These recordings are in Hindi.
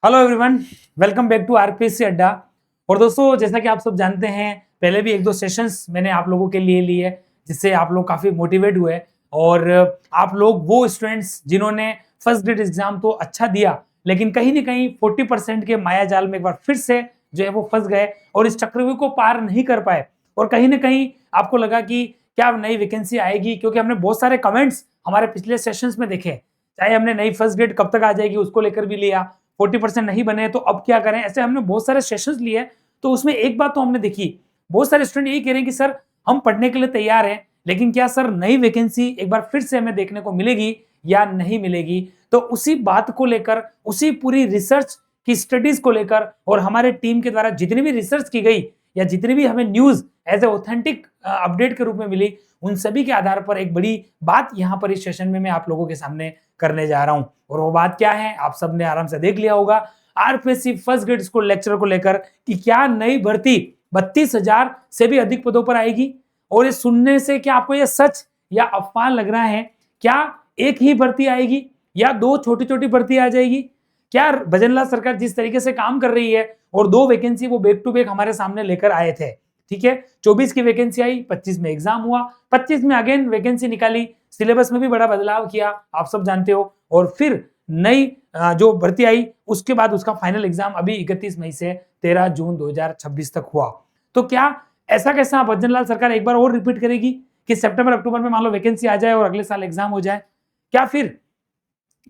Hello everyone, welcome back to RPSC Adda. और दोस्तों, जैसा कि आप सब जानते हैं, पहले भी एक दो सेशंस मैंने आप लोगों के लिए लिए जिससे आप लोग काफी मोटिवेट हुए। और आप लोग वो स्टूडेंट्स जिन्होंने फर्स्ट ग्रेड एग्जाम तो अच्छा दिया, लेकिन कहीं ना कहीं 40% के माया जाल में एक बार फिर से जो है वो फंस गए और इस चक्रव्यूह को पार नहीं कर पाए। और कहीं ना कहीं आपको लगा कि क्या नई वैकेंसी आएगी, क्योंकि हमने बहुत सारे कमेंट्स हमारे पिछले सेशंस में देखे। चाहे हमने नई फर्स्ट ग्रेड कब तक आ जाएगी उसको लेकर भी लिया, 40% नहीं बने तो अब क्या करें, ऐसे हमने बहुत सारे सेशंस लिए। तो उसमें एक बात तो हमने देखी, बहुत सारे स्टूडेंट यही कह रहे हैं कि सर हम पढ़ने के लिए तैयार हैं, लेकिन क्या सर नई वैकेंसी एक बार फिर से हमें देखने को मिलेगी या नहीं मिलेगी। तो उसी बात को लेकर, उसी पूरी रिसर्च की स्टडीज को लेकर और हमारे टीम के द्वारा जितनी भी रिसर्च की गई या जितनी भी हमें news as a authentic update के रूप में मिली, उन सभी के आधार पर एक बड़ी बात यहाँ पर इस सेशन में मैं आप लोगों के सामने करने जा रहा हूं। और वो बात क्या है, आप सबने आराम से देख लिया होगा RPSC first grade school lecturer को लेकर कि क्या नई भर्ती 32,000 से भी अधिक पदों पर आएगी। और ये सुनने से क्या आपको ये सच या अफवाह लग रहा है? क्या एक ही भर्ती आएगी या दो छोटी छोटी भर्ती आ जाएगी? क्या भजनलाल सरकार जिस तरीके से काम कर रही है और दो वैकेंसी वो बैक टू बैक हमारे सामने लेकर आए थे, ठीक है, 24 की वैकेंसी आई, 25 में एग्जाम हुआ, 25 में अगेन वैकेंसी निकाली, सिलेबस में भी बड़ा बदलाव किया, आप सब जानते हो। और फिर नई जो भर्ती आई उसके बाद उसका फाइनल एग्जाम अभी 31 मई से 13 जून 2026 तक हुआ। तो क्या ऐसा कैसा भजनलाल सरकार एक बार और रिपीट करेगी कि सितंबर अक्टूबर में मान लो वैकेंसी आ जाए और अगले साल एग्जाम हो जाए? क्या फिर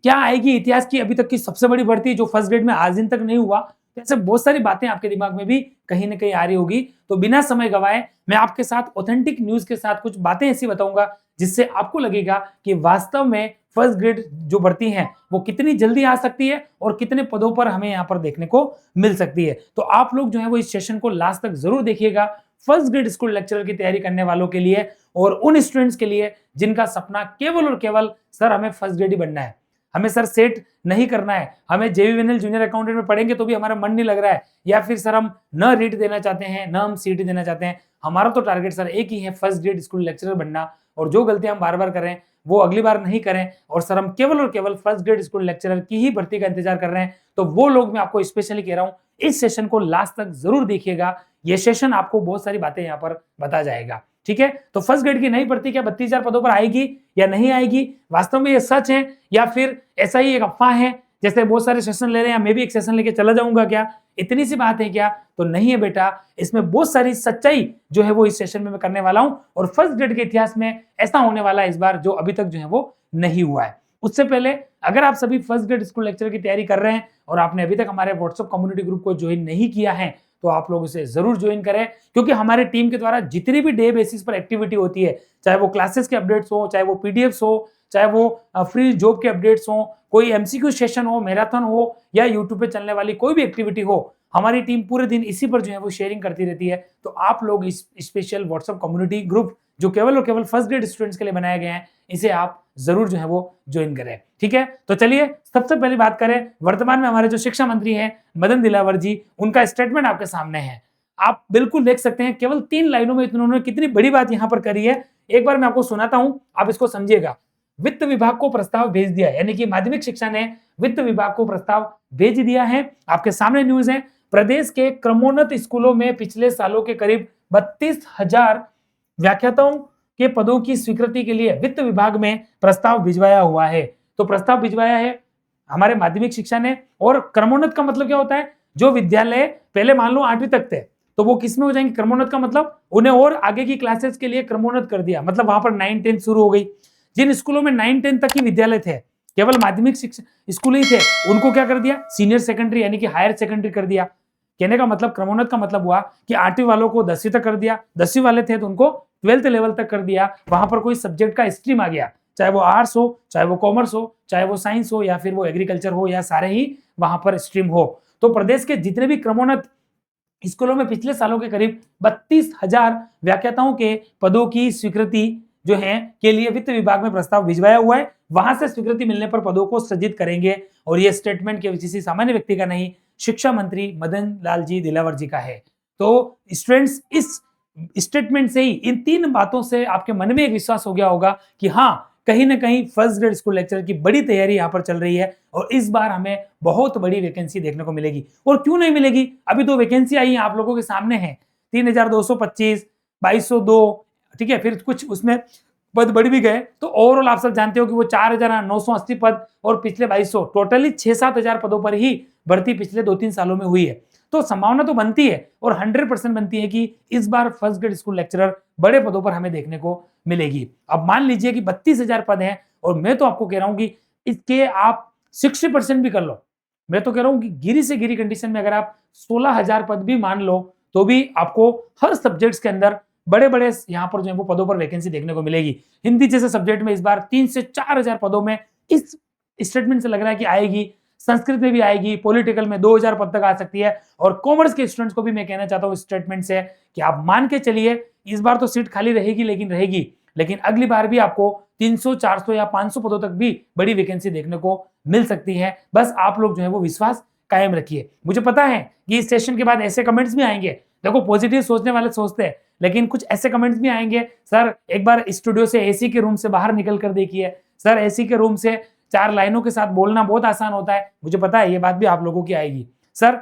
क्या आएगी इतिहास की अभी तक की सबसे बड़ी भर्ती जो फर्स्ट ग्रेड में आज दिन तक नहीं हुआ? तो ऐसे बहुत सारी बातें आपके दिमाग में भी कहीं ना कहीं आ रही होगी। तो बिना समय गवाए मैं आपके साथ ऑथेंटिक न्यूज के साथ कुछ बातें ऐसी बताऊंगा जिससे आपको लगेगा कि वास्तव में फर्स्ट ग्रेड जो भर्ती है वो कितनी जल्दी आ सकती है और कितने पदों पर हमें यहाँ पर देखने को मिल सकती है। तो आप लोग जो है वो इस सेशन को लास्ट तक जरूर देखिएगा, फर्स्ट ग्रेड स्कूल लेक्चरर की तैयारी करने वालों के लिए और उन स्टूडेंट्स के लिए जिनका सपना केवल और केवल सर हमें फर्स्ट ग्रेड ही बनना है, हमें सर सेट नहीं करना है, हमें जेवीएनएल जूनियर अकाउंटेंट में पढ़ेंगे तो भी हमारा मन नहीं लग रहा है, या फिर सर हम न रीट देना चाहते हैं न हम सीटी देना चाहते हैं। हमारा तो टारगेट सर एक ही है, फर्स्ट ग्रेड स्कूल लेक्चरर बनना। और जो गलतियां हम बार बार करें वो अगली बार नहीं करें और सर हम केवल और केवल फर्स्ट ग्रेड स्कूल लेक्चरर की ही भर्ती का इंतजार कर रहे हैं। तो वो लोग मैं आपको स्पेशली कह रहा हूं, इस सेशन को लास्ट तक जरूर देखिएगा। ये सेशन आपको बहुत सारी बातें यहाँ पर बता जाएगा, ठीक है। तो फर्स्ट ग्रेड की नई भर्ती क्या 32,000 पदों पर आएगी या नहीं आएगी? वास्तव में ये सच है या फिर ऐसा ही एक अफवाह है? जैसे बहुत सारे सेशन ले रहे हैं, मैं भी एक सेशन लेके चला जाऊंगा क्या, इतनी सी बात है क्या? तो नहीं है बेटा, इसमें बहुत सारी सच्चाई जो है वो इस सेशन में मैं करने वाला हूं। और फर्स्ट ग्रेड के इतिहास में ऐसा होने वाला है इस बार जो अभी तक जो है वो नहीं हुआ है। उससे पहले अगर आप सभी फर्स्ट ग्रेड स्कूल लेक्चर की तैयारी कर रहे हैं और आपने अभी तक हमारे व्हाट्सएप कम्युनिटी ग्रुप को ज्वाइन नहीं किया है तो आप लोग इसे जरूर ज्वाइन करें, क्योंकि हमारे टीम के द्वारा जितनी भी डे बेसिस पर एक्टिविटी होती है, चाहे वो क्लासेस के अपडेट्स हो, चाहे वो पीडीएफ्स हो, चाहे वो फ्री जॉब के अपडेट्स हो, कोई एमसीक्यू सेशन हो, मैराथन हो या यूट्यूब पे चलने वाली कोई भी एक्टिविटी हो, हमारी टीम पूरे दिन इसी पर जो है वो शेयरिंग करती रहती है। तो आप लोग इस स्पेशल व्हाट्सएप कम्युनिटी ग्रुप जो केवल और केवल फर्स्ट ग्रेड स्टूडेंट्स के लिए बनाए गए हैं, इसे आप जरूर जो है वो ज्वाइन करें, ठीक है। तो चलिए सबसे पहले बात करें, वर्तमान में हमारे जो शिक्षा मंत्री हैं मदन दिलावर जी, उनका स्टेटमेंट आपके सामने है। आप बिल्कुल देख सकते हैं, केवल 3 लाइनों में उन्होंने कितनी बड़ी बात यहां पर करी है। एक बार मैं आपको सुनाता हूं, आप इसको समझिएगा। वित्त विभाग को प्रस्ताव भेज दिया, यानी कि माध्यमिक शिक्षा ने वित्त विभाग को प्रस्ताव भेज दिया है। आपके सामने न्यूज है, प्रदेश के क्रमोन्नत स्कूलों में पिछले सालों के करीब 32,000 व्याख्याताओं के पदों की स्वीकृति के लिए वित्त विभाग में प्रस्ताव भिजवाया हुआ है। तो प्रस्ताव भिजवाया है हमारे माध्यमिक शिक्षा ने। और क्रमोन्नत का मतलब क्या होता है? जो विद्यालय पहले मान लो 8वीं तक थे तो वो किस में हो जाएंगे? क्रमोन्नत का मतलब उन्हें और आगे की क्लासेस के लिए क्रमोन्नत कर दिया, मतलब वहां पर 9, 10 शुरू हो गई। जिन स्कूलों में 9, 10 तक ही विद्यालय थे, केवल माध्यमिक शिक्षा स्कूल ही थे, उनको क्या कर दिया? सीनियर सेकेंडरी यानी कि हायर सेकेंडरी कर दिया। कहने का मतलब, क्रमोन्नत का मतलब हुआ कि 8वीं वालों को 10वीं तक कर दिया, 10वीं वाले थे तो उनको 12th लेवल तक कर दिया। वहां पर कोई सब्जेक्ट का स्ट्रीम आ गया, चाहे वो आर्ट्स हो, चाहे वो कॉमर्स हो, चाहे वो साइंस हो, या फिर वो एग्रीकल्चर हो, या सारे ही वहां पर स्ट्रीम हो। तो प्रदेश के जितने भी क्रमोन्नत स्कूलों में पिछले सालों के करीब 32,000 व्याख्याताओं के पदों की स्वीकृति जो है के लिए वित्त विभाग में प्रस्ताव भिजवाया हुआ है। वहां से स्वीकृति मिलने पर पदों को सृजित करेंगे। और यह स्टेटमेंट के किसी सामान्य व्यक्ति का नहीं, शिक्षा मंत्री मदन लाल जी दिलावर जी का है। तो स्टूडेंट्स, इस स्टेटमेंट से ही, इन 3 बातों से आपके मन में एक विश्वास हो गया होगा कि हाँ, कहीं ना कहीं फर्स्ट ग्रेड स्कूल लेक्चरर की बड़ी तैयारी यहाँ पर चल रही है और इस बार हमें बहुत बड़ी वैकेंसी देखने को मिलेगी। और क्यों नहीं मिलेगी, अभी तो वैकेंसी आई है आप लोगों के सामने है 3225, 2202, ठीक है, फिर कुछ उसमें पद बढ़ भी गए, तो ओवरऑल आप सब जानते हो कि वो 4980 पद और पिछले 2200, टोटली 6-7 हजार पदों पर ही भर्ती पिछले 2-3 सालों में हुई है। तो संभावना तो बनती है और 100% बनती है कि इस बार फर्स्ट ग्रेड स्कूल लेक्चरर बड़े पदों पर हमें देखने को मिलेगी। अब मान लीजिए कि 32,000 पद हैं और मैं तो आपको कह रहा हूं कि इसके आप 60% भी कर लो। मैं तो कह रहा हूं कि गिरी से गिरी कंडीशन में अगर आप 16,000 पद भी मान लो तो भी आपको हर सब्जेक्ट्स के अंदर बड़े बड़े यहाँ पर जो है वो पदों पर वैकेंसी देखने को मिलेगी। हिंदी जैसे सब्जेक्ट में इस बार 3 से 4,000 पदों में इस स्टेटमेंट से लग रहा है कि आएगी। संस्कृत में भी आएगी, पॉलिटिकल में 2,000 पद तक आ सकती है। और कॉमर्स के स्टूडेंट्स को भी मैं कहना चाहता हूँ इस स्टेटमेंट से कि आप मान के चलिए इस बार तो सीट खाली रहेगी, लेकिन अगली बार भी आपको 300, 400 या 500 पदों तक भी बड़ी वैकेंसी देखने को मिल सकती है। बस आप लोग जो है वो विश्वास कायम रखिए। मुझे पता है कि इस सेशन के बाद ऐसे कमेंट्स भी आएंगे, देखो पॉजिटिव सोचने वाले सोचते हैं, लेकिन कुछ ऐसे कमेंट्स भी आएंगे, सर एक बार स्टूडियो से एसी के रूम से बाहर निकल कर देखिए, सर एसी के रूम से 4 लाइनों के साथ बोलना बहुत आसान होता है। मुझे पता है ये बात भी आप लोगों की आएगी, सर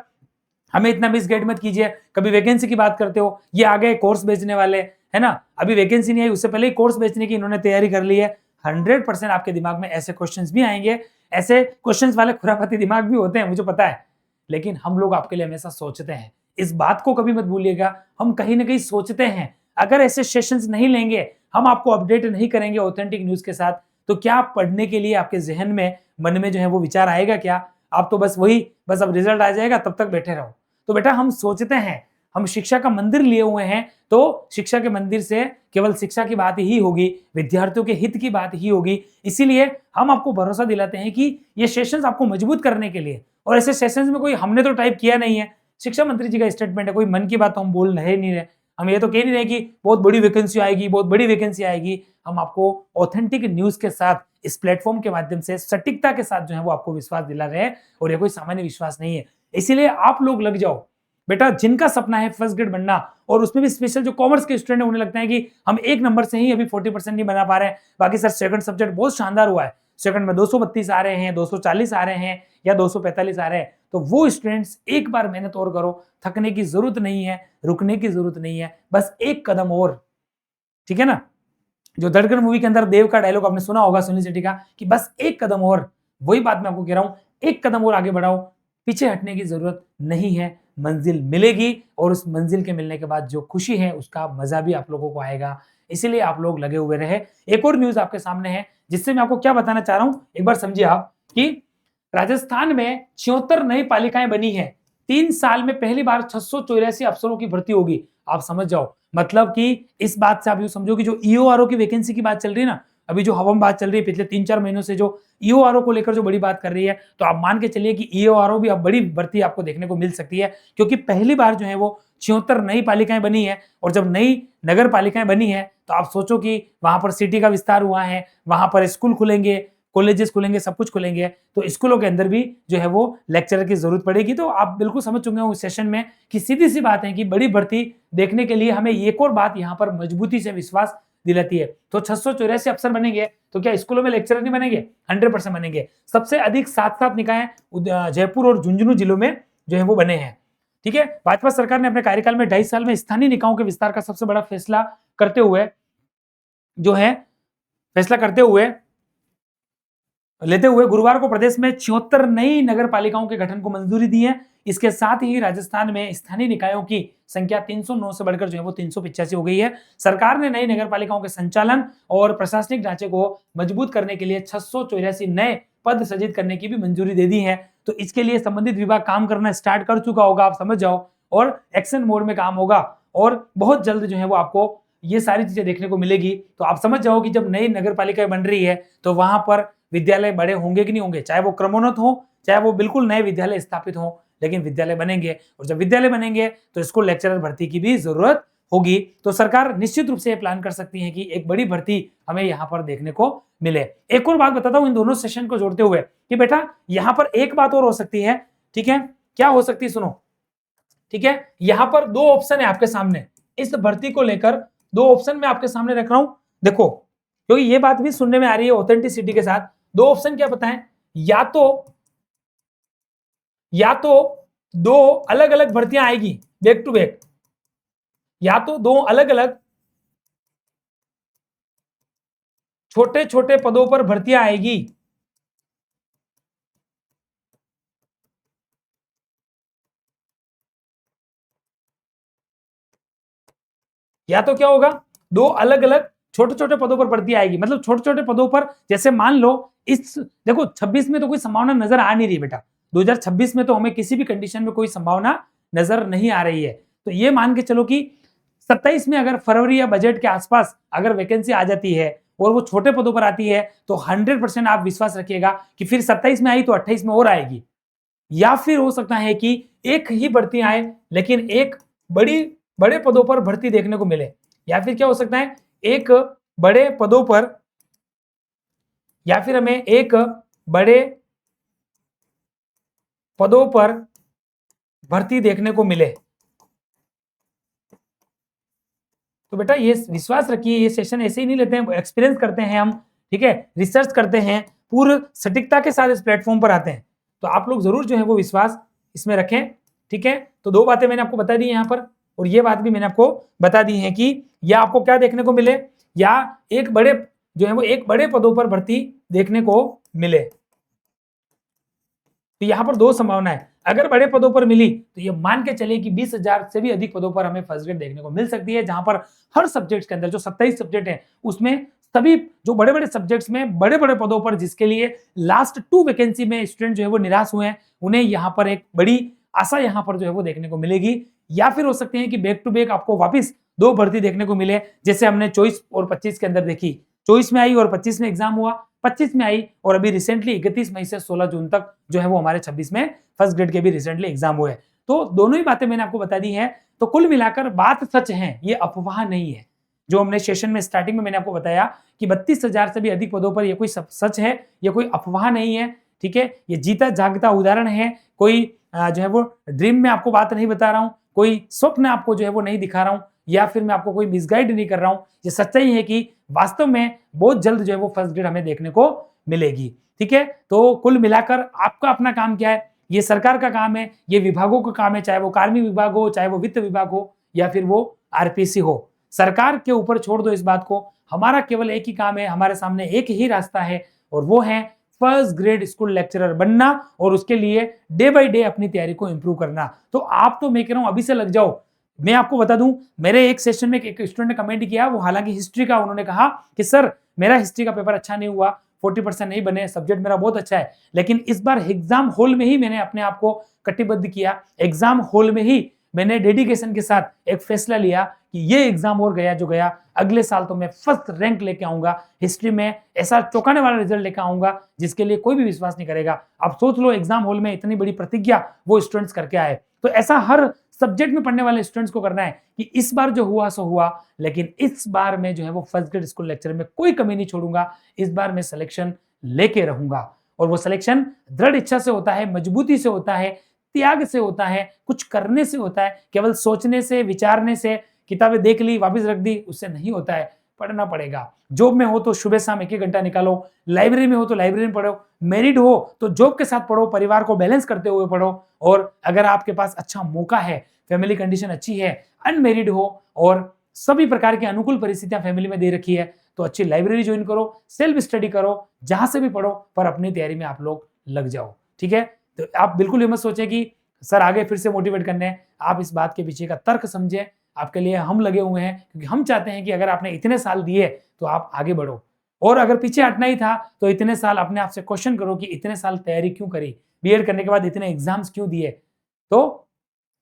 हमें इतना मिसगाइड मत कीजिए, कभी वैकेंसी की बात करते हो, ये आ गए कोर्स बेचने वाले, है ना, अभी वैकेंसी नहीं आई उससे पहले ही कोर्स बेचने की इन्होंने तैयारी कर ली है। 100% आपके दिमाग में ऐसे क्वेश्चंस भी आएंगे, ऐसे क्वेश्चंस वाले खुराफाती दिमाग भी होते हैं, मुझे पता है, लेकिन हम लोग आपके लिए हमेशा सोचते हैं। इस बात को कभी मत भूलिएगा, हम कहीं ना कहीं सोचते हैं। अगर ऐसे सेशंस नहीं लेंगे, हम आपको अपडेट नहीं करेंगे ऑथेंटिक न्यूज के साथ, तो क्या पढ़ने के लिए आपके जहन में, मन में जो है वो विचार आएगा क्या? आप तो बस अब रिजल्ट आ जाएगा तब तक बैठे रहो। तो बेटा हम सोचते हैं, हम शिक्षा का मंदिर लिए हुए हैं, तो शिक्षा के मंदिर से केवल शिक्षा की बात ही होगी, विद्यार्थियों के हित की बात ही होगी। इसीलिए हम आपको भरोसा दिलाते हैं कि ये सेशंस आपको मजबूत करने के लिए, और ऐसे सेशंस में कोई हमने तो टाइप किया नहीं है, शिक्षा मंत्री जी का स्टेटमेंट है, कोई मन की बात तो हम बोल रहे नहीं रहे। हम ये तो कह नहीं रहे कि बहुत बड़ी वैकेंसी आएगी, बहुत बड़ी वैकेंसी आएगी। हम आपको ऑथेंटिक न्यूज के साथ इस प्लेटफॉर्म के माध्यम से सटीकता के साथ जो है वो आपको विश्वास दिला रहे हैं, और ये कोई सामान्य विश्वास नहीं है। इसीलिए आप लोग लग जाओ बेटा, जिनका सपना है फर्स्ट ग्रेड बनना, और उसमें भी स्पेशल जो कॉमर्स के स्टूडेंट है उन्हें लगता है कि हम एक नंबर से ही अभी 40% नहीं बना पा रहे हैं, बाकी सर सेकंड सब्जेक्ट बहुत शानदार हुआ है, सेकंड में 232 आ रहे हैं, 240 आ रहे हैं या 245 आ रहे हैं, तो वो स्टूडेंट्स एक बार मेहनत और करो, थकने की जरूरत नहीं है, रुकने की जरूरत नहीं है, बस एक कदम और, ठीक है ना। जो धड़कन मूवी के अंदर देव का डायलॉग आपने सुना होगा सुनील शेट्टी का, कि बस एक कदम और, वही बात मैं आपको कह रहा हूं, एक कदम और आगे बढ़ाओ, पीछे हटने की जरूरत नहीं है, मंजिल मिलेगी, और उस मंजिल के मिलने के बाद जो खुशी है उसका मजा भी आप लोगों को आएगा। इसीलिए आप लोग लगे हुए रहे। एक और न्यूज आपके सामने है जिससे मैं आपको क्या बताना चाह रहा हूं, एक बार समझिए आप, कि राजस्थान में 76 नई पालिकाएं बनी है। 3 साल में पहली बार 684 अफसरों की भर्ती होगी। आप समझ जाओ, मतलब कि इस बात से आप यूं समझो कि जो ईओआरओ की वैकेंसी की बात चल रही है ना, अभी जो हवा में बात चल रही है पिछले 3-4 महीनों से, जो ईओआरओ को लेकर जो बड़ी बात कर रही है, तो आप मान के चलिए कि ईओआरओ भी अब बड़ी भर्ती आपको देखने को मिल सकती है, क्योंकि पहली बार जो है वो 76 नई पालिकाएं बनी है। और जब नई नगर पालिकाएं बनी है तो आप सोचो कि वहां पर सिटी का विस्तार हुआ है, वहां पर स्कूल खुलेंगे, कॉलेजेस खुलेंगे, सब कुछ खुलेंगे, तो स्कूलों के अंदर भी जो है वो लेक्चरर की जरूरत पड़ेगी। तो आप बिल्कुल समझ चुके हो उस सेशन में कि सीधी सी बात है कि बड़ी भर्ती देखने के लिए हमें एक और बात यहाँ पर मजबूती से विश्वास दिलाती है। तो 684 अफसर बनेंगे, तो क्या स्कूलों में लेक्चरर नहीं बनेंगे? 100% बनेंगे। सबसे अधिक 7 निकाय जयपुर और झुंझुनू जिलों में जो है वो बने हैं, ठीक है। भाजपा सरकार ने अपने कार्यकाल में 2.5 साल में स्थानीय निकायों के विस्तार का सबसे बड़ा फैसला करते हुए लेते हुए गुरुवार को प्रदेश में 76 नई नगर पालिकाओं के गठन को मंजूरी दी है। इसके साथ ही राजस्थान में स्थानीय निकायों की संख्या 309 से बढ़कर जो है वो 385 हो गई है। सरकार ने नई नगर पालिकाओं के संचालन और प्रशासनिक ढांचे को मजबूत करने के लिए 684 नए पद सृजित करने की भी मंजूरी दे दी है। तो इसके लिए संबंधित विभाग काम करना स्टार्ट कर चुका होगा, आप समझ जाओ, और एक्शन मोड में काम होगा, और बहुत जल्द जो है वो आपको ये सारी चीजें देखने को मिलेगी। तो आप समझ जाओ कि जब नई नगर पालिकाएं बन रही है तो वहां पर विद्यालय बड़े होंगे कि नहीं होंगे, चाहे वो क्रमोन्नत हो, चाहे वो बिल्कुल नए विद्यालय स्थापित हो, लेकिन विद्यालय बनेंगे। और जब विद्यालय बनेंगे तो स्कूल लेक्चरर भर्ती की भी जरूरत होगी। तो सरकार निश्चित रूप से ये प्लान कर सकती है कि एक बड़ी भर्ती हमें यहाँ पर देखने को मिले। एक और बात बताता हूं इन दोनों सेशन को जोड़ते हुए कि बेटा यहाँ पर एक बात और हो सकती है, ठीक है, क्या हो सकती है सुनो, ठीक है। यहाँ पर 2 ऑप्शन है आपके सामने, इस भर्ती को लेकर 2 ऑप्शन मैं आपके सामने रख रहा हूं। देखो, क्योंकि ये बात भी सुनने में आ रही है ऑथेंटिसिटी के साथ। दो ऑप्शन क्या बताएं, या तो दो अलग अलग भर्तियां आएगी बैक टू बैक, या तो दो अलग अलग छोटे छोटे पदों पर भर्तियां आएगी, या तो क्या होगा, दो अलग अलग छोटे छोटे पदों पर भर्ती आएगी। मतलब छोटे छोटे पदों पर, जैसे मान लो इस, देखो 26 में तो कोई संभावना नजर आ नहीं रही बेटा, 2026 में तो हमें किसी भी कंडीशन में कोई संभावना नजर नहीं आ रही है। तो ये मान के चलो कि 27 में अगर फरवरी या बजट के आसपास अगर वैकेंसी आ जाती है और वो छोटे पदों पर आती है, तो 100% आप विश्वास रखिएगा कि फिर 27 में आई तो 28 में और आएगी। या फिर हो सकता है कि एक ही भर्ती आए लेकिन एक बड़े पदों पर भर्ती देखने को मिले, या फिर क्या हो सकता है, एक बड़े पदों पर, या फिर हमें एक बड़े पदों पर भर्ती देखने को मिले। तो बेटा ये विश्वास रखिए, ये सेशन ऐसे ही नहीं लेते हैं, एक्सपीरियंस करते हैं हम, ठीक है, रिसर्च करते हैं, पूर्ण सटीकता के साथ इस प्लेटफॉर्म पर आते हैं। तो आप लोग जरूर जो है वो विश्वास इसमें रखें, ठीक है। तो दो बातें मैंने आपको बता दी यहाँ पर, और ये बात भी मैंने आपको बता दी है कि या आपको क्या देखने को मिले, या एक बड़े जो है वो एक बड़े पदों पर भर्ती देखने को मिले। तो यहाँ पर दो संभावना है, अगर बड़े पदों पर मिली तो ये मान के चलिए कि 20,000 से भी अधिक पदों पर हमें फर्स्ट ग्रेड देखने को मिल सकती है, जहां पर हर सब्जेक्ट के अंदर जो 27 सब्जेक्ट है उसमें सभी जो बड़े बड़े सब्जेक्ट्स में बड़े बड़े पदों पर, जिसके लिए लास्ट 2 वैकेंसी में स्टूडेंट जो है वो निराश हुए हैं, उन्हें यहाँ पर एक बड़ी आशा यहाँ पर जो है वो देखने को मिलेगी। या फिर हो सकते हैं कि बैक टू बैक आपको वापिस दो भर्ती देखने को मिले, जैसे हमने 24 और 25 के अंदर देखी। 24 में आई और 25 में एग्जाम हुआ, 25 में आई और अभी रिसेंटली 31 मई से 16 जून तक जो है वो हमारे 26 में फर्स्ट ग्रेड के भी रिसेंटली एग्जाम हुए। तो दोनों ही बातें मैंने आपको बता दी है। तो कुल मिलाकर बात सच है, ये अफवाह नहीं है। जो हमने सेशन में स्टार्टिंग में मैंने आपको बताया कि 32,000 से भी अधिक पदों पर ये कोई सच है, ये कोई अफवाह नहीं है, ठीक है। ये जीता जागता उदाहरण है, कोई जो है वो ड्रीम में आपको बात नहीं बता रहा हूं, कोई स्वप्न आपको जो है वो नहीं दिखा रहा हूं, या फिर मैं आपको कोई मिसगाइड नहीं कर रहा हूं। ये सच्चाई है कि वास्तव में बहुत जल्द जो है वो फर्स्ट ग्रेड हमें देखने को मिलेगी, ठीक है। तो कुल मिलाकर आपका अपना काम क्या है, ये सरकार का काम है, ये विभागों का काम है, चाहे वो कार्मिक विभाग हो, चाहे वो वित्त विभाग हो, या फिर वो आरपीसी हो। सरकार के ऊपर छोड़ दो इस बात को, हमारा केवल एक ही काम है, हमारे सामने एक ही रास्ता है, और वो है फर्स्ट ग्रेड स्कूल लेक्चरर बनना, और उसके लिए डे बाय डे अपनी तैयारी को इंप्रूव करना। तो आप तो मैं कह रहा हूं अभी से लग जाओ। मैं आपको बता दूं, मेरे एक सेशन में एक स्टूडेंट ने कमेंट किया, वो हालांकि हिस्ट्री का, उन्होंने कहा कि सर मेरा हिस्ट्री का पेपर अच्छा नहीं हुआ, 40% नहीं बने, सब्जेक्ट मेरा बहुत अच्छा है, लेकिन इस बार एग्जाम हॉल में ही मैंने अपने आप को कटिबद्ध किया, एग्जाम हॉल में ही मैंने डेडिकेशन के साथ एक फैसला लिया कि ये एग्जाम और गया जो गया, अगले साल तो मैं फर्स्ट रैंक लेके आऊंगा, हिस्ट्री में ऐसा चौंकाने वाला रिजल्ट लेकर आऊंगा जिसके लिए कोई भी विश्वास नहीं करेगा। अब सोच लो, एग्जाम हॉल में इतनी बड़ी प्रतिज्ञा वो स्टूडेंट्स करके आए। तो ऐसा हर सब्जेक्ट में पढ़ने वाले स्टूडेंट्स को करना है कि इस बार जो हुआ सो हुआ, लेकिन इस बार मैं जो है वो फर्स्ट ग्रेड स्कूल लेक्चर में कोई कमी नहीं छोड़ूंगा, इस बार मैं सिलेक्शन लेके रहूंगा। और वो सिलेक्शन दृढ़ इच्छा से होता है, मजबूती से होता है, त्याग से होता है, कुछ करने से होता है। केवल सोचने से, विचारने से, किताबें देख ली वापस रख दी, उससे नहीं होता है, पढ़ना पड़ेगा। जॉब में हो तो सुबह शाम एक घंटा निकालो, लाइब्रेरी में हो तो लाइब्रेरी में पढ़ो, मैरिड हो तो जॉब के साथ पढ़ो, परिवार को बैलेंस करते हुए पढ़ो, और अगर आपके पास अच्छा मौका है, फैमिली कंडीशन अच्छी है, अनमेरिड हो और सभी प्रकार की अनुकूल परिस्थितियां फैमिली में दे रखी है, तो अच्छी लाइब्रेरी ज्वाइन करो, सेल्फ स्टडी करो, जहां से भी पढ़ो, पर अपनी तैयारी में आप लोग लग जाओ, ठीक है। तो आप बिल्कुल ये मत सोचें कि सर आगे फिर से मोटिवेट करने हैं, आप इस बात के पीछे का तर्क समझें, आपके लिए हम लगे हुए हैं, क्योंकि हम चाहते हैं कि अगर आपने इतने साल दिए तो आप आगे बढ़ो, और अगर पीछे हटना ही था तो इतने साल अपने आप से क्वेश्चन करो कि इतने साल तैयारी क्यों करी, बीएड करने के बाद इतने एग्जाम्स क्यों दिए। तो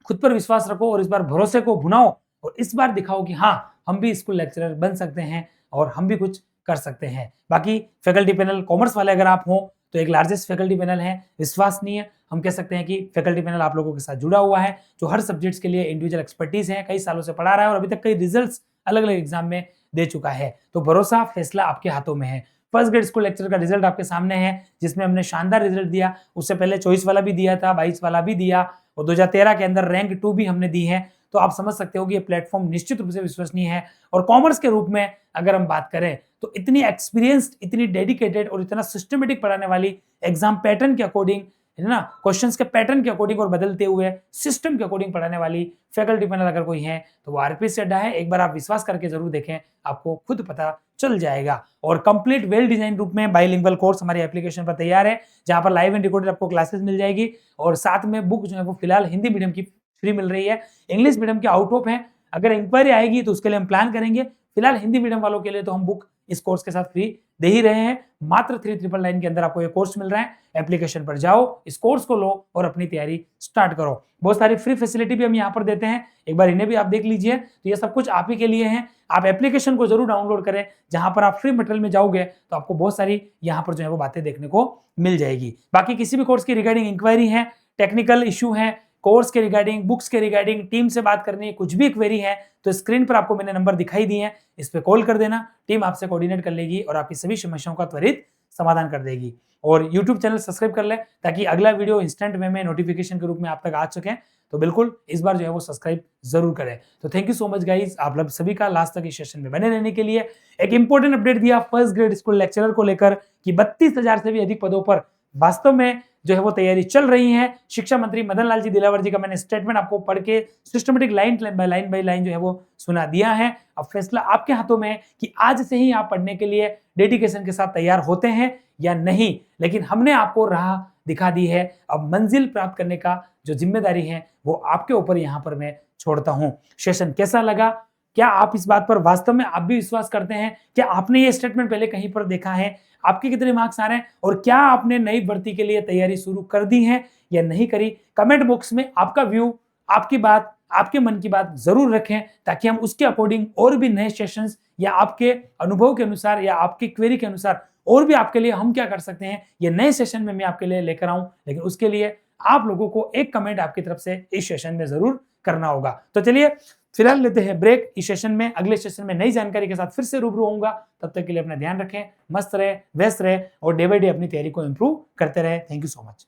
खुद पर विश्वास रखो और इस बार भरोसे को भुनाओ, और इस बार दिखाओ कि हाँ, हम भी स्कूल लेक्चरर बन सकते हैं और हम भी कुछ कर सकते हैं। बाकी फैकल्टी पैनल कॉमर्स वाले अगर आप हो तो एक लार्जेस्ट फैकल्टी पैनल है, विश्वसनीय, हम कह सकते हैं कि फैकल्टी पैनल आप लोगों के साथ जुड़ा हुआ है, जो हर सब्जेक्ट्स के लिए इंडिविजुअल एक्सपर्टीज है, कई सालों से पढ़ा रहा है और अभी तक कई रिजल्ट्स अलग अलग एग्जाम में दे चुका है। तो भरोसा, फैसला आपके हाथों में है। फर्स्ट ग्रेड स्कूल लेक्चर का रिजल्ट आपके सामने है, जिसमें हमने शानदार रिजल्ट दिया, उससे पहले 24 वाला भी दिया था, 22 वाला भी दिया, और 2013 के अंदर रैंक 2 भी हमने दी है। तो आप समझ सकते हो कि ये प्लेटफॉर्म निश्चित रूप से विश्वसनीय है। और कॉमर्स के रूप में अगर हम बात करें तो इतनी एक्सपीरियंस्ड, इतनी डेडिकेटेड और इतना सिस्टमेटिक पढ़ाने वाली, एग्जाम पैटर्न के अकॉर्डिंग, है ना, क्वेश्चंस के पैटर्न के अकॉर्डिंग और बदलते हुए सिस्टम के अकॉर्डिंग पढ़ाने वाली फैकल्टी पैनल अगर कोई है तो वो आरपीएससी अड्डा है। एक बार आप विश्वास करके जरूर देखें, आपको खुद पता चल जाएगा। और कंप्लीट वेल डिजाइन रूप में बाइलिंगुअल कोर्स हमारी एप्लीकेशन पर तैयार है, जहां पर लाइव एंड रिकॉर्डेड आपको क्लासेस मिल जाएगी और साथ में बुक जो है वो फिलहाल हिंदी मीडियम की फ्री मिल रही है, इंग्लिश मीडियम की आउट ऑफ है। अगर इंक्वायरी आएगी तो उसके लिए हम प्लान करेंगे। फिलहाल हिंदी मीडियम वालों के लिए तो हम बुक इस कोर्स के साथ फ्री दे ही रहे हैं। मात्र 3999 के अंदर आपको ये कोर्स मिल रहा है। एप्लीकेशन पर जाओ, इस कोर्स को लो और अपनी तैयारी स्टार्ट करो। बहुत सारी फ्री फैसिलिटी भी हम यहाँ पर देते हैं, एक बार इन्हें भी आप देख लीजिए। तो ये सब कुछ आप ही के लिए है। आप एप्लीकेशन को जरूर डाउनलोड करें, जहां पर आप फ्री मटेरियल में जाओगे तो आपको बहुत सारी यहाँ पर जो है वो बातें देखने को मिल जाएगी। बाकी किसी भी कोर्स की रिगार्डिंग इंक्वायरी है, टेक्निकल इश्यू है, कोर्स के रिगार्डिंग, बुक्स के रिगार्डिंग, टीम से बात करनी है, कुछ भी क्वेरी है तो स्क्रीन पर आपको मैंने नंबर दिखाई दिए हैं, इस पे कॉल कर देना। टीम आपसे कोऑर्डिनेट कर लेगी और आपकी सभी समस्याओं का त्वरित समाधान कर देगी। और YouTube चैनल सब्सक्राइब कर ले ताकि अगला वीडियो इंस्टेंट वे में नोटिफिकेशन के रूप में आप तक आ सके। तो बिल्कुल इस बार जो है वो सब्सक्राइब जरूर करें। तो thank you so much guys, आप लोग सभी का लास्ट तक इस सेशन में बने रहने के लिए। एक इंपॉर्टेंट अपडेट दिया फर्स्ट ग्रेड स्कूल लेक्चरर को लेकर कि 32,000 से भी अधिक पदों पर वास्तव में जो है वो तैयारी चल रही है। शिक्षा मंत्री मदन लाल जी दिलावर जी का मैंने स्टेटमेंट आपको पढ़ के सिस्टमेटिक लाइन बाय लाइन जो है वो सुना दिया है। अब फैसला आपके हाथों में है कि आज से ही आप पढ़ने के लिए डेडिकेशन के साथ तैयार होते हैं या नहीं। लेकिन हमने आपको राह दिखा दी है, अब मंजिल प्राप्त करने का जो जिम्मेदारी है वो आपके ऊपर यहाँ पर मैं छोड़ता हूँ। सेशन कैसा लगा? क्या आप इस बात पर वास्तव में आप भी विश्वास करते हैं? क्या आपने ये स्टेटमेंट पहले कहीं पर देखा है? आपके कितने मार्क्स आ रहे हैं और क्या आपने नई भर्ती के लिए तैयारी शुरू कर दी है या नहीं करी? कमेंट बॉक्स में आपका व्यू, आपकी बात, आपके मन की बात जरूर रखें ताकि हम उसके अकॉर्डिंग और भी नए सेशंस या आपके अनुभव के अनुसार या आपकी क्वेरी के अनुसार और भी आपके लिए हम क्या कर सकते हैं ये नए सेशन में मैं आपके लिए लेकर आऊं। लेकिन उसके लिए आप लोगों को एक कमेंट आपकी तरफ से इस सेशन में जरूर करना होगा। तो चलिए फिलहाल लेते हैं ब्रेक। इस सेशन में, अगले सेशन में नई जानकारी के साथ फिर से रूबरू होऊंगा। तब तक के लिए अपना ध्यान रखें, मस्त रहे, व्यस्त रहे और डे बाय डे अपनी तैयारी को इंप्रूव करते रहे। Thank you so much.